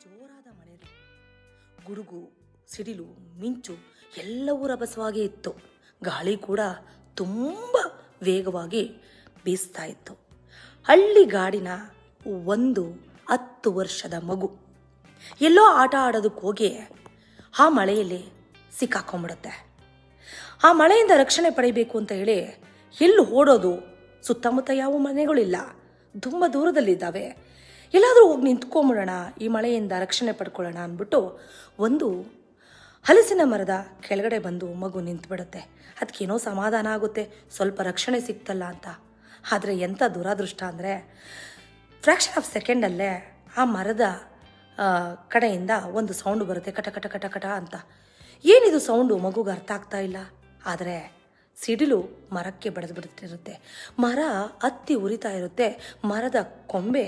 ಜೋರಾದ ಮಳೆಯಲ್ಲಿ ಗುಡುಗು, ಸಿಡಿಲು, ಮಿಂಚು ಎಲ್ಲವೂ ರಭಸವಾಗಿ ಇತ್ತು. ಗಾಳಿ ಕೂಡ ತುಂಬ ವೇಗವಾಗಿ ಬೀಸ್ತಾ ಇತ್ತು. ಹಳ್ಳಿಗಾಡಿನ ಒಂದು 10 ವರ್ಷದ ಮಗು ಎಲ್ಲೋ ಆಟ ಆಡೋದಕ್ಕೆ ಹೋಗಿ ಆ ಮಳೆಯಲ್ಲಿ ಸಿಕ್ಕಾಕೊಂಡ್ಬಿಡುತ್ತೆ. ಆ ಮಳೆಯಿಂದ ರಕ್ಷಣೆ ಪಡಿಬೇಕು ಅಂತ ಹೇಳಿ ಎಲ್ಲಿ ಓಡೋದು? ಸುತ್ತಮುತ್ತ ಯಾವ ಮನೆಗಳಿಲ್ಲ, ತುಂಬ ದೂರದಲ್ಲಿದ್ದಾವೆ. ಎಲ್ಲಾದರೂ ಹೋಗಿ ನಿಂತ್ಕೊಂಬಿಡೋಣ, ಈ ಮಳೆಯಿಂದ ರಕ್ಷಣೆ ಪಡ್ಕೊಳ್ಳೋಣ ಅಂದ್ಬಿಟ್ಟು ಒಂದು ಹಲಸಿನ ಮರದ ಕೆಳಗಡೆ ಬಂದು ಮಗು ನಿಂತುಬಿಡುತ್ತೆ. ಅದಕ್ಕೇನೋ ಸಮಾಧಾನ ಆಗುತ್ತೆ, ಸ್ವಲ್ಪ ರಕ್ಷಣೆ ಸಿಕ್ತಲ್ಲ ಅಂತ. ಆದರೆ ಎಂಥ ದುರಾದೃಷ್ಟ ಅಂದರೆ ಫ್ರ್ಯಾಕ್ಷನ್ ಆಫ್ ಸೆಕೆಂಡಲ್ಲೇ ಆ ಮರದ ಕಡೆಯಿಂದ ಒಂದು ಸೌಂಡು ಬರುತ್ತೆ, ಕಟ ಕಟ ಕಟ ಕಟ ಅಂತ. ಏನಿದು ಸೌಂಡು? ಮಗುಗೆ ಅರ್ಥ ಆಗ್ತಾ ಇಲ್ಲ. ಆದರೆ ಸಿಡಿಲು ಮರಕ್ಕೆ ಬಡಿದು ಬಿಡ್ತಿರುತ್ತೆ. ಮರ ಹತ್ತಿ ಉರಿತಾ ಇರುತ್ತೆ. ಮರದ ಕೊಂಬೆ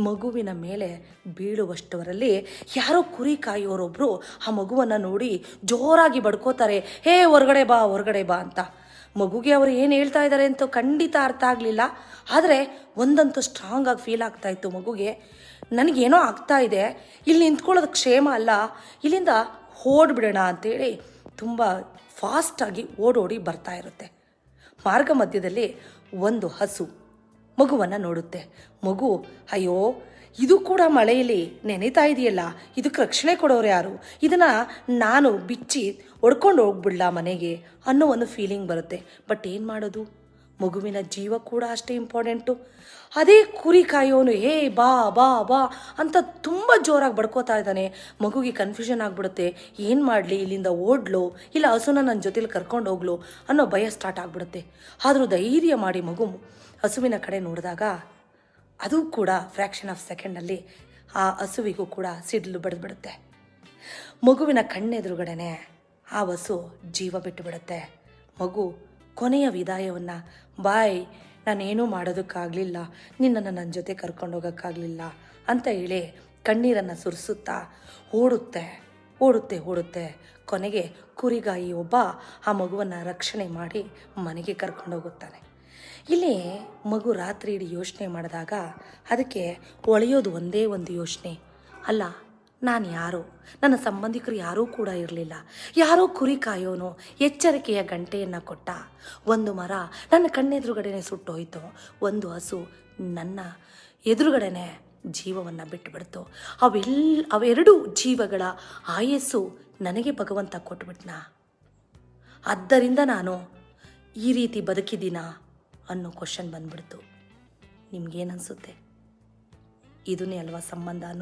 ಮಗುವಿನ ಮೇಲೆ ಬೀಳುವಷ್ಟರಲ್ಲಿ ಯಾರೋ ಕುರಿ ಕಾಯೋರೊಬ್ಬರು ಆ ಮಗುವನ್ನು ನೋಡಿ ಜೋರಾಗಿ ಬಡ್ಕೋತಾರೆ, ಹೇ ಹೊರಗಡೆ ಬಾ ಹೊರಗಡೆ ಬಾ ಅಂತ. ಮಗುಗೆ ಅವರು ಏನು ಹೇಳ್ತಾ ಇದ್ದಾರೆ ಅಂತ ಖಂಡಿತ ಅರ್ಥ ಆಗಲಿಲ್ಲ. ಆದರೆ ಒಂದಂತೂ ಸ್ಟ್ರಾಂಗ್ ಆಗಿ ಫೀಲ್ ಆಗ್ತಾ ಇತ್ತು ಮಗುಗೆ, ನನಗೇನೋ ಆಗ್ತಾ ಇದೆ, ಇಲ್ಲಿ ನಿಂತ್ಕೊಳ್ಳೋದು ಕ್ಷೇಮ ಅಲ್ಲ, ಇಲ್ಲಿಂದ ಓಡ್ಬಿಡೋಣ ಅಂತೇಳಿ ತುಂಬ ಫಾಸ್ಟಾಗಿ ಓಡೋಡಿ ಬರ್ತಾ ಇರುತ್ತೆ. ಮಾರ್ಗ ಮಧ್ಯದಲ್ಲಿ ಒಂದು ಹಸು ಮಗುವನ್ನು ನೋಡುತ್ತೆ. ಮಗು, ಅಯ್ಯೋ ಇದು ಕೂಡ ಮಳೆಯಲ್ಲಿ ನೆನೀತಾ ಇದೆಯಲ್ಲ, ಇದಕ್ಕೆ ರಕ್ಷಣೆ ಕೊಡೋರು ಯಾರು? ಇದನ್ನು ನಾನು ಬಿಚ್ಚಿ ಹೊಡ್ಕೊಂಡು ಹೋಗ್ಬಿಡ್ಲಾ ಮನೆಗೆ ಅನ್ನೋ ಒಂದು ಫೀಲಿಂಗ್ ಬರುತ್ತೆ. ಬಟ್ ಏನು ಮಾಡೋದು? ಮಗುವಿನ ಜೀವ ಕೂಡ ಅಷ್ಟೇ ಇಂಪಾರ್ಟೆಂಟು. ಅದೇ ಕುರಿ ಕಾಯೋನು ಹೇ ಬಾ ಬಾ ಬಾ ಅಂತ ತುಂಬ ಜೋರಾಗಿ ಬಡ್ಕೋತಾ ಇದ್ದಾನೆ. ಮಗುಗೆ ಕನ್ಫ್ಯೂಷನ್ ಆಗಿಬಿಡುತ್ತೆ, ಏನು ಮಾಡಲಿ, ಇಲ್ಲಿಂದ ಓಡ್ಲೋ ಇಲ್ಲ ಹಸುನ ನನ್ನ ಜೊತೆಲಿ ಕರ್ಕೊಂಡು ಹೋಗ್ಲೋ ಅನ್ನೋ ಭಯ ಸ್ಟಾರ್ಟ್ ಆಗಿಬಿಡುತ್ತೆ. ಆದರೂ ಧೈರ್ಯ ಮಾಡಿ ಮಗು ಹಸುವಿನ ಕಡೆ ನೋಡಿದಾಗ ಅದು ಕೂಡ ಫ್ರ್ಯಾಕ್ಷನ್ ಆಫ್ ಸೆಕೆಂಡಲ್ಲಿ ಆ ಹಸುವಿಗೂ ಕೂಡ ಸಿಡಿಲು ಬಡಿದ್ಬಿಡುತ್ತೆ. ಮಗುವಿನ ಕಣ್ಣೆದುರುಗಡೆನೆ ಆ ಹಸು ಜೀವ ಬಿಟ್ಟು ಬಿಡುತ್ತೆ. ಮಗು ಕೊನೆಯ ವಿದಾಯವನ್ನು, ಬಾಯ್ ನಾನೇನೂ ಮಾಡೋದಕ್ಕಾಗಲಿಲ್ಲ, ನಿನ್ನನ್ನು ನನ್ನ ಜೊತೆ ಕರ್ಕೊಂಡು ಹೋಗೋಕ್ಕಾಗಲಿಲ್ಲ ಅಂತ ಹೇಳಿ ಕಣ್ಣೀರನ್ನು ಸುರಿಸುತ್ತಾ ಓಡುತ್ತೆ ಓಡುತ್ತೆ ಓಡುತ್ತೆ. ಕೊನೆಗೆ ಕುರಿಗಾಯಿ ಒಬ್ಬ ಆ ಮಗುವನ್ನು ರಕ್ಷಣೆ ಮಾಡಿ ಮನೆಗೆ ಕರ್ಕೊಂಡು ಹೋಗುತ್ತಾನೆ. ಇಲ್ಲಿ ಮಗು ರಾತ್ರಿ ಇಡೀ ಯೋಚನೆ ಮಾಡಿದಾಗ ಅದಕ್ಕೆ ಹೊಳೆಯೋದು ಒಂದೇ ಒಂದು ಯೋಚನೆ, ಅಲ್ಲ ನಾನು ಯಾರು, ನನ್ನ ಸಂಬಂಧಿಕರು ಯಾರೂ ಕೂಡ ಇರಲಿಲ್ಲ, ಯಾರೋ ಕುರಿ ಕಾಯೋನು ಎಚ್ಚರಿಕೆಯ ಗಂಟೆಯನ್ನು ಕೊಟ್ಟ, ಒಂದು ಮರ ನನ್ನ ಕಣ್ಣೆದುರುಗಡೆನೆ ಸುಟ್ಟೋಯ್ತು, ಒಂದು ಹಸು ನನ್ನ ಎದುರುಗಡೆನೆ ಜೀವವನ್ನು ಬಿಟ್ಟುಬಿಡ್ತು. ಅವೆರಡು ಜೀವಗಳ ಆಯಸ್ಸು ನನಗೆ ಭಗವಂತ ಕೊಟ್ಬಿಟ್ನಾ, ಆದ್ದರಿಂದ ನಾನು ಈ ರೀತಿ ಬದುಕಿದ್ದೀನಾ ಅನ್ನೋ ಕ್ವಶನ್ ಬಂದ್ಬಿಡ್ತು. ನಿಮ್ಗೇನನ್ಸುತ್ತೆ? ಇದನ್ನೇ ಅಲ್ವಾ ಸಂಬಂಧ ಅನ್ನೋ